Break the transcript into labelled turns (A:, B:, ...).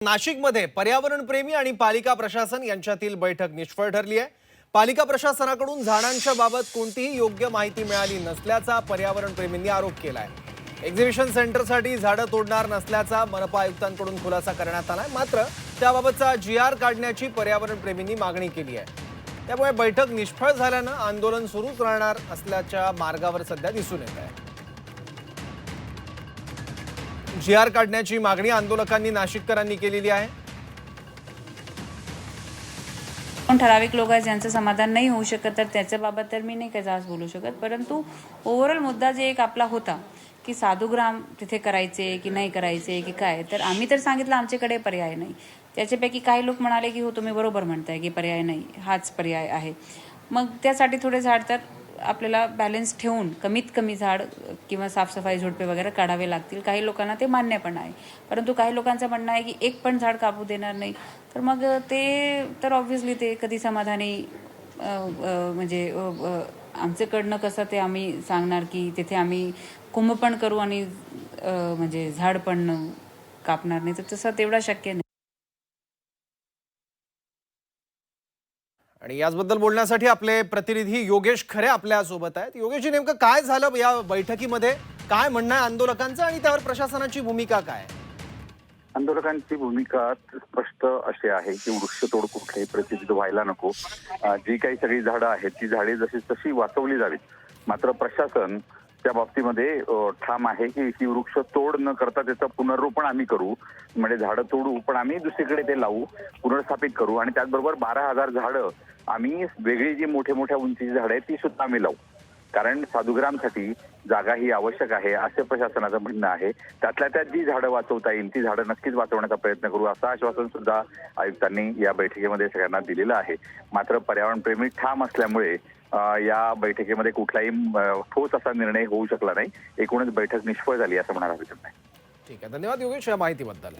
A: नाशिकमध्ये पर्यावरणप्रेमी आणि पालिका प्रशासन यांच्यातील बैठक निष्फळ ठरली आहे। पालिका प्रशासनाकडून झाडांच्या बाबत कोणतीही योग्य माहिती मिळाली नसल्याचा पर्यावरणप्रेमींनी आरोप केला आहे। एक्झिबिशन सेंटरसाठी झाडं तोडणार नसल्याचा मनपा आयुक्तांकडून खुलासा करण्यात आलाय। मात्र त्याबाबतचा GR काढण्याची पर्यावरणप्रेमींनी मागणी केली आहे। त्यामुळे बैठक निष्फळ झाल्यानं आंदोलन सुरूच राहणार असल्याच्या मार्गावर सध्या दिसून येत आहे। GR काढण्याची मागणी आंदोलकांनी नाशिककरांनी केलेली आहे।
B: पण ठराविक लोक आहेत ज्यांचं समाधान नाही होऊ शकत तर त्याच्याबाबत तर मी नाही काही जास्त बोलू शकत, परंतु ओव्हरऑल मुद्दा जे एक आपला होता की साधुग्राम तिथे करायचे की नाही करायचे की काय, तर आम्ही तर सांगितलं आमच्याकडे पर्याय नाही। त्याच्यापैकी काही लोक म्हणाले की हो तुम्ही बरोबर म्हणताय की पर्याय नाही, हाच पर्याय आहे। मग त्यासाठी थोडे झाड तर आपल्याला बॅलन्स ठेवून कमीत कमी झाड किंवा साफसफाई झुडपे वगैरे काढावे लागतील। काही लोकांना ते मान्य पण आहे, परंतु काही लोकांचं म्हणणं आहे की एक पण झाड कापू देणार नाही, तर मग ते तर ऑब्व्हियसली ते कधी समाधानी म्हणजे आमच्याकडनं कसं ते आम्ही सांगणार की तिथे आम्ही कुंभ पण करू आणि म्हणजे झाड पण कापणार नाही, तर तसं तेवढा शक्य नाही।
A: आणि याचबद्दल बोलण्यासाठी आपले प्रतिनिधी योगेश खरे आपल्या सोबत आहेत। योगेशजी, नेमकं काय झालं या बैठकीमध्ये? काय म्हणणं आहे आंदोलकांचं आणि त्यावर प्रशासनाची भूमिका काय?
C: आंदोलकांची भूमिका स्पष्ट अशी आहे की वृक्षतोड कुठल्याही परिस्थितीत व्हायला नको। जी काही सगळी झाडं आहेत ती झाडे जशी तशी वाचवली जावीत। मात्र प्रशासन त्या बाबतीमध्ये ठाम आहे की ही वृक्षतोड न करता त्याचं पुनर्रोपण आम्ही करू, म्हणजे झाडं तोडू पण आम्ही दुसरीकडे ते लावू, पुनर्स्थापित करू आणि त्याचबरोबर 12,000 झाडं आम्ही वेगळी जी मोठ्या उंचीची झाडं आहेत ती सुद्धा आम्ही लावू, कारण साधुग्रामसाठी जागा ही आवश्यक आहे असे प्रशासनाचं म्हणणं आहे। त्यातल्या त्यात जी झाडं वाचवता येईल ती झाडं नक्कीच वाचवण्याचा प्रयत्न करू असं आश्वासन सुद्धा आयुक्तांनी या बैठकीमध्ये सगळ्यांना दिलेलं आहे। मात्र पर्यावरणप्रेमी ठाम असल्यामुळे या बैठकीमध्ये कुठलाही ठोस असा निर्णय होऊ शकला नाही। एकूणच बैठक निष्फळ झाली असं म्हणायला हरकत नाही।
A: ठीक आहे, धन्यवाद योगेश या माहितीबद्दल।